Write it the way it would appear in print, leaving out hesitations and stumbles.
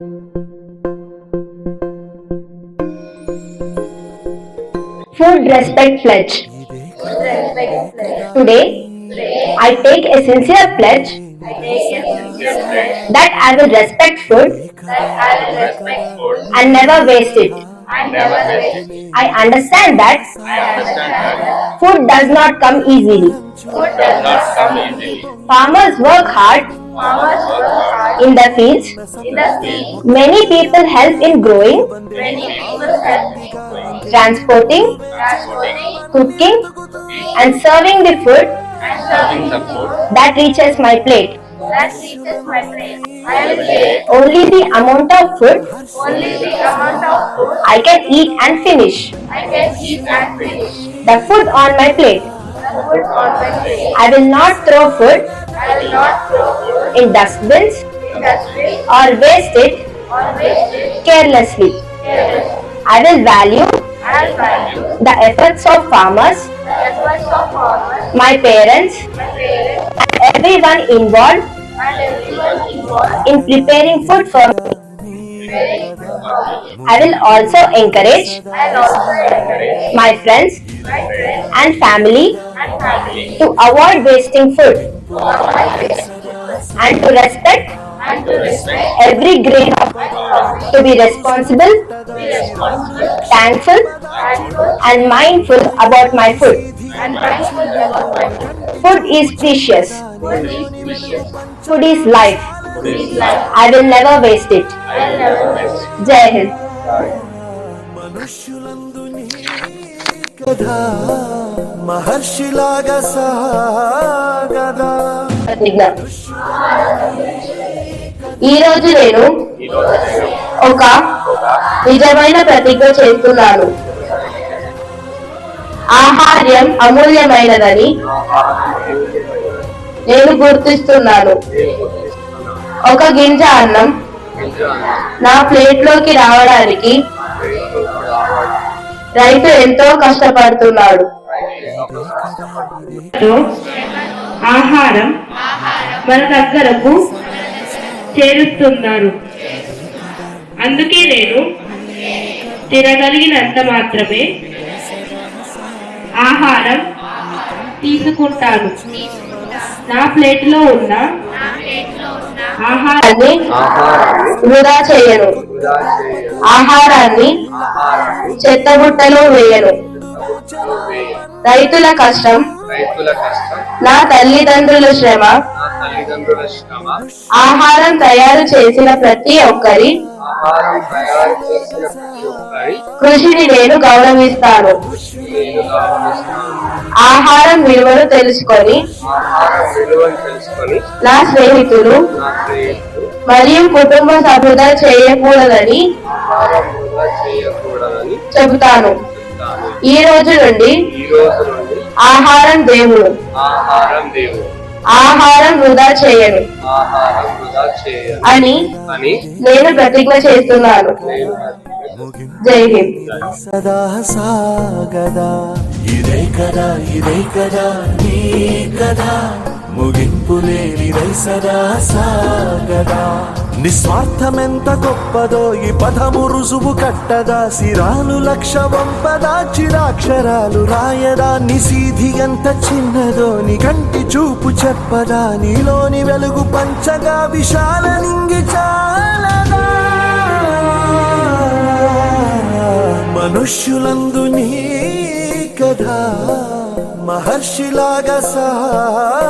Food Respect Pledge. Today, I take a sincere pledge that I will respect food and never waste it. I understand that food does not come easily. Farmers work hard in the fields. Many people help in growing, transporting, cooking, and serving the food that reaches my plate. Only the amount of food I can eat and finish. The food on my plate. I will not throw food in dustbins or waste it carelessly. I will value the efforts of farmers, my parents, and everyone involved in preparing food for me. I will also encourage my friends and family to avoid wasting food and to respect every grain of food, to be responsible, thankful, and mindful about my food. Food is precious. Food is life. I will never waste it. Jai Hind. ఈ రోజు నేను ఒక నిజమైన ప్రతిజ్ఞ చేస్తున్నాను. ఆహార్యం అమూల్యమైనదని నేను గుర్తిస్తున్నాను. ఒక గింజ అన్నం నా ప్లేట్లోకి రావడానికి రైతు ఎంతో కష్టపడుతున్నాడు. ఆహారం మన దగ్గరకు చేరుస్తున్నారు. అందుకే నేను తినగలిగినంత మాత్రమే ఆహారం తీసుకుంటాను. నా ప్లేట్లో ఉన్న ఆహారాన్ని వృధా చేయను. ఆహారాన్ని చెత్తబుట్టలో వేయను. రైతుల కష్టం, నా తల్లిదండ్రుల శ్రమ, ఆహారం తయారు చేసిన ప్రతి ఒక్కరి కృషిని నేను గౌరవిస్తాను. ఆహారం విలువను తెలుసుకొని నా స్నేహితులు మరియు కుటుంబ సభ్యులు చేయకూడదని చెబుతాను. ఈ రోజు నుండి ఆహారం దేవుడు. ఆహారం వృధా చేయను అని నేను ప్రతిజ్ఞ చేస్తున్నాను. జై హింద్. సదా సాగదా ఇదే కదా నీ కదా, ముగింపు లేనిదై సదా సాగదా. నిస్వార్థమెంత గొప్పదో ఈ పదము రుజువు కట్టదా. సిరాలు లక్ష వంపదా, చిరాక్షరాలు రాయదా. నిసీధి ఎంత చిన్నదో నీ కంటి చూపు చెప్పదా. నీలోని వెలుగు పంచగా విశాల నింగి చాలదా. మనుష్యులందు నీ కథ మహర్షిలాగా సాగదా.